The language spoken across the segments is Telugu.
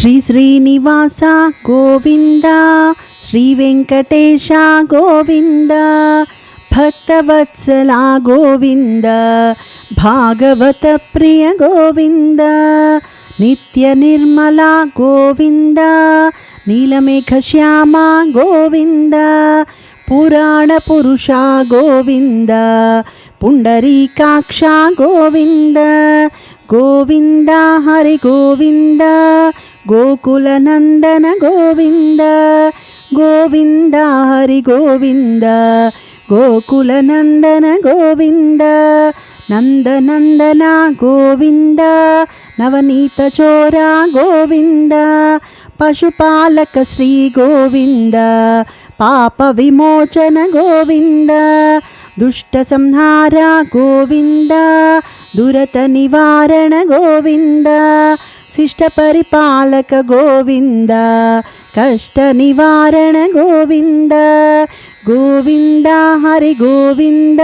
శ్రీ శ్రీనివాస గోవింద, శ్రీ వెంకటేశ గోవింద, భక్తవత్సల గోవింద, భాగవత ప్రియ గోవింద, నిత్య నిర్మల గోవింద, నీలమేఘ శ్యామ గోవింద, పురాణ పురుష గోవింద, పుండరీకాక్ష గోవింద, గోవింద హరి గోవింద, గోకుల నందన గోవింద, గోవింద హరి గోవింద, గోకుల నందన గోవింద, నందనందన గోవింద, నవనీత చోర గోవింద, పశుపాలక శ్రీ గోవింద, పాప విమోచన గోవింద, దుష్ట సంహార గోవింద, దురత నివారణ గోవింద, శిష్ట పరిపాలక గోవింద, కష్ట నివారణ గోవింద, గోవింద హరి గోవింద,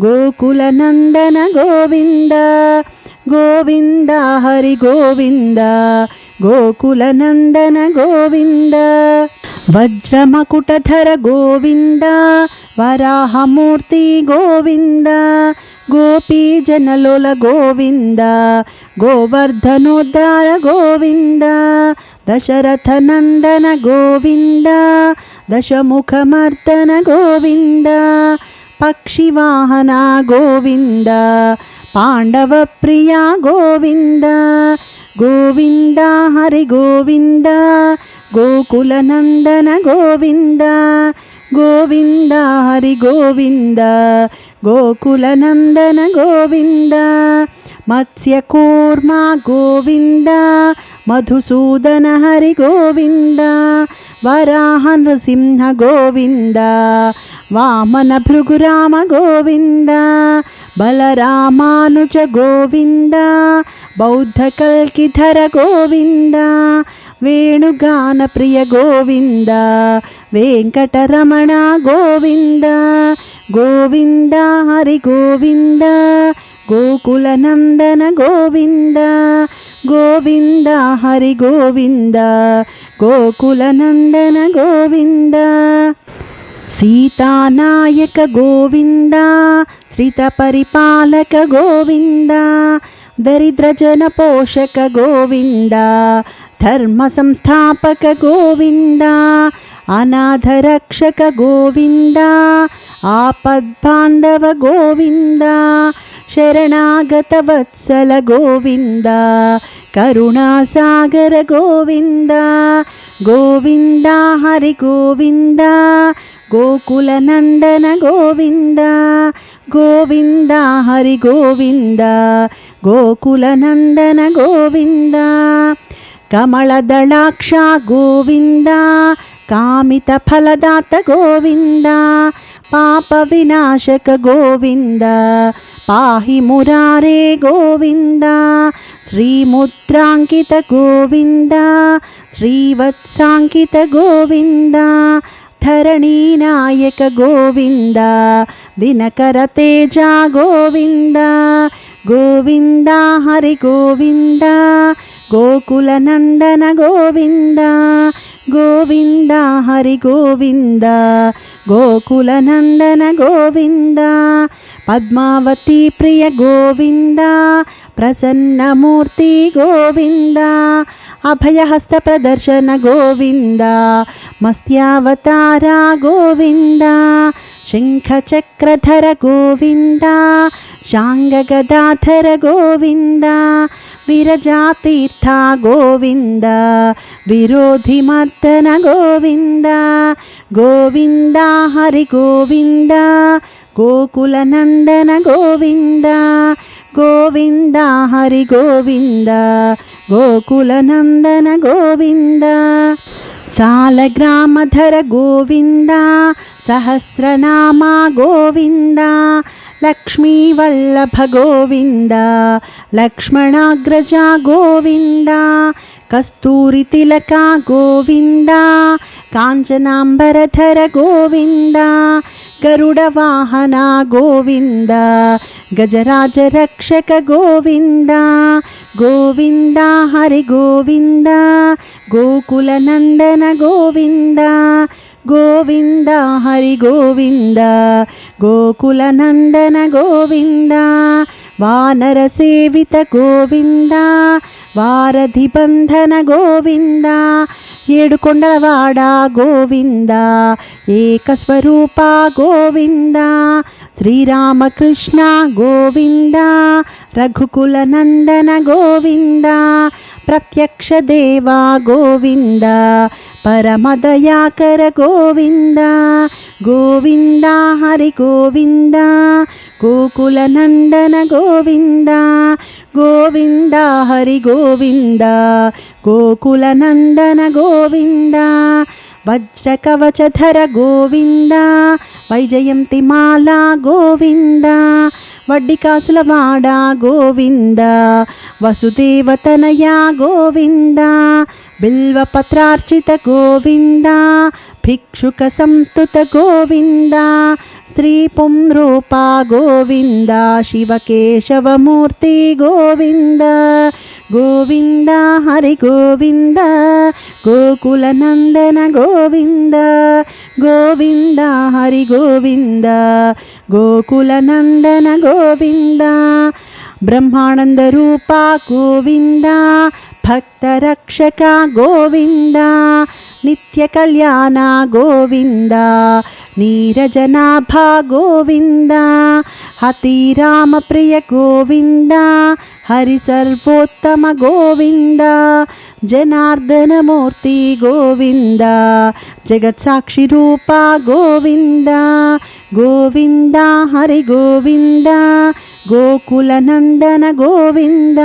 గోకుల నందన గోవింద, గోవింద హరి గోవింద, గోకుల నందన గోవింద, వజ్రమకుటధర గోవింద, వరాహమూర్తి గోవింద, గోపీజనలోల గోవింద, గోవర్ధనోద్ధార గోవింద, దశరథ నందన గోవింద, దశముఖమర్దన గోవింద, పక్షివాహన గోవింద, పాండవ ప్రియ గోవింద, గోవింద హరి గోవింద, గోకుల నందన గోవింద, గోవింద హరి గోవింద, గోకుల నందన గోవింద, మత్స్యకూర్మ గోవింద, మధుసూదన హరి గోవింద, వరాహ నృసింహ గోవింద, వామన భృగురామ గోవింద, బలరామానుజ గోవింద, బౌద్ధ కల్కిధర గోవింద, వేణుగాన ప్రియ గోవింద, వెంకటరమణ గోవింద, గోవింద హరి గోవింద, గోకుల నందన గోవింద, గోవింద హరి గోవింద, గోకుల నందన గోవింద, సీతానాయక గోవింద, శ్రిత పరిపాలక గోవింద, దరిద్రజన పోషక గోవింద, ధర్మ సంస్థాపక గోవింద, అనాథ రక్షక గోవింద, ఆపద్బాంధవ గోవింద, శరణాగత వత్సల గోవింద, కరుణాసాగర గోవింద, గోవింద హరి గోవింద, గోకుల నందన గోవింద, గోవింద హరి గోవింద, గోకుల నందన గోవింద, కమలదళాక్ష గోవింద, కామిత ఫలదాత గోవింద, పాప వినాశక గోవింద, పాహి మురారే గోవింద, శ్రీముద్రాంకిత గోవింద, శ్రీవత్సాంకిత గోవింద, ధరణీనాయక గోవింద, దినకర తేజ గోవింద, గోవింద హరి గోవింద, గోకుల నందన గోవింద, గోవింద హరి గోవింద, గోకుల నందన గోవింద, పద్మావతి ప్రియ గోవింద, ప్రసన్నమూర్తి గోవింద, అభయహస్త ప్రదర్శన గోవింద, మత్స్యావతార గోవింద, శంఖచక్రధర గోవింద, శాంగగదాధర గోవింద, విరజాతీర్థ గోవింద, విరోధిమర్దన గోవింద, గోవింద హరి గోవింద, గోకుల నందన గోవింద, గోవింద హరి గోవింద, గోకుల నందన గోవింద, సాలగ్రామధర గోవింద, సహస్రనామ గోవింద, లక్ష్మీవల్లభ గోవింద, లక్ష్మణాగ్రజ గోవింద, కస్తూరి తిలక గోవింద, కాంచనాంబరధర గోవింద, గరుడ వాహన గోవింద, గజరాజ రక్షక గోవింద, గోవింద హరి గోవింద గోకుల నందన గోవింద గోవింద హరి గోవింద గోకుల నందన గోవింద వానర సేవిత గోవింద వారధి బంధన గోవింద ఏడుకొండలవాడ గోవింద ఏకస్వరూప గోవింద శ్రీరామకృష్ణ గోవింద రఘుకుల నందన గోవింద ప్రత్యక్ష దేవ గోవింద పరమదయాకర గోవింద గోవింద హరి గోవింద గోకుల నందన గోవింద గోవింద హరి గోవింద గోకుల నందన గోవింద వజ్రకవచధర గోవింద వైజయంతి మాల గోవింద వడ్డికాసులవాడ గోవింద వసుదేవతనయ గోవింద బిల్వపత్రార్చిత గోవింద భిక్షుక సంస్తుత గోవింద శ్రీ పుంరూప గోవింద శివకేశవమూర్తి గోవింద గోవింద హరి గోవింద గోకుల నందన గోవింద గోవింద హరి గోవింద గోకుల నందన గోవింద బ్రహ్మానంద రూప గోవింద భక్తరక్షక గోవింద నిత్య కళ్యాణ గోవింద నీరజనాభ గోవింద హతిరామ ప్రియ గోవింద హరి సర్వోత్తమ గోవింద జనార్దనమూర్తి గోవింద జగత్సాక్షి రూప గోవింద గోవింద హరి గోవింద గోకుల నందన గోవింద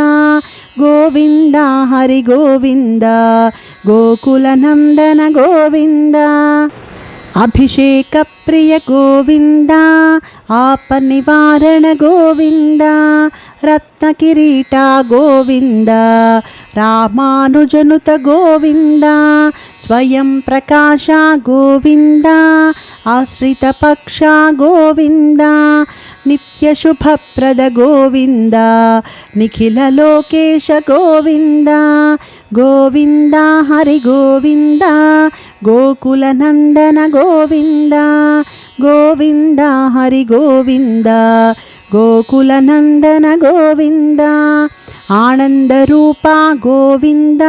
గోవింద హరి గోవింద గోకుల నందన గోవింద అభిషేక ప్రియ గోవింద ఆప నివారణ గోవింద రత్న కిరీట గోవింద రామానుజనుత గోవింద స్వయం ప్రకాశ గోవింద ఆశ్రిత పక్ష గోవింద నిత్య శుభప్రద గోవింద నిఖిల లోకేశ గోవింద గోవింద హరి గోవింద గోకుల నందన గోవింద గోవింద హరి గోవింద గోకుల నందన గోవింద ఆనంద రూప గోవింద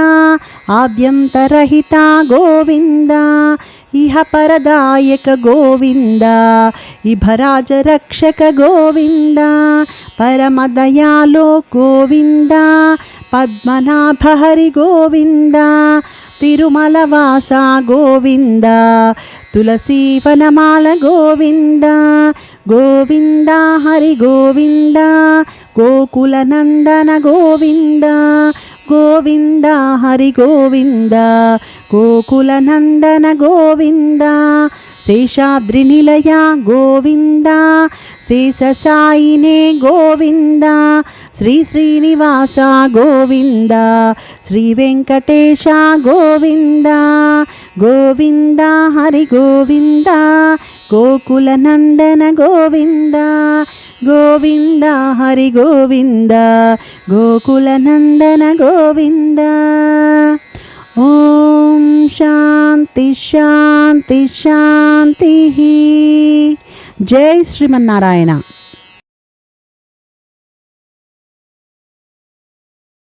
ఆద్యంతరహిత గోవింద ఇహ పరదాయక గోవింద ఇభరాజ రక్షక గోవింద పరమదయాలో గోవింద పద్మనాభ హరి గోవింద తిరుమల వాస గోవింద తులసీ వనమాల గోవింద గోవింద హరి గోవింద గోకుల నందన గోవింద గోవింద హరి గోవింద గోకుల నందన గోవింద శేషాద్రి నిలయ గోవింద శేషసాయినే గోవింద శ్రీ శ్రీనివాస గోవింద శ్రీ వెంకటేశ గోవింద గోవింద హరి గోవింద గోకుల నందన గోవింద గోవింద హరి గోవింద గోకుల నందన గోవింద. ఓం శాంతి శాంతి శాంతి. జై శ్రీమన్నారాయణ.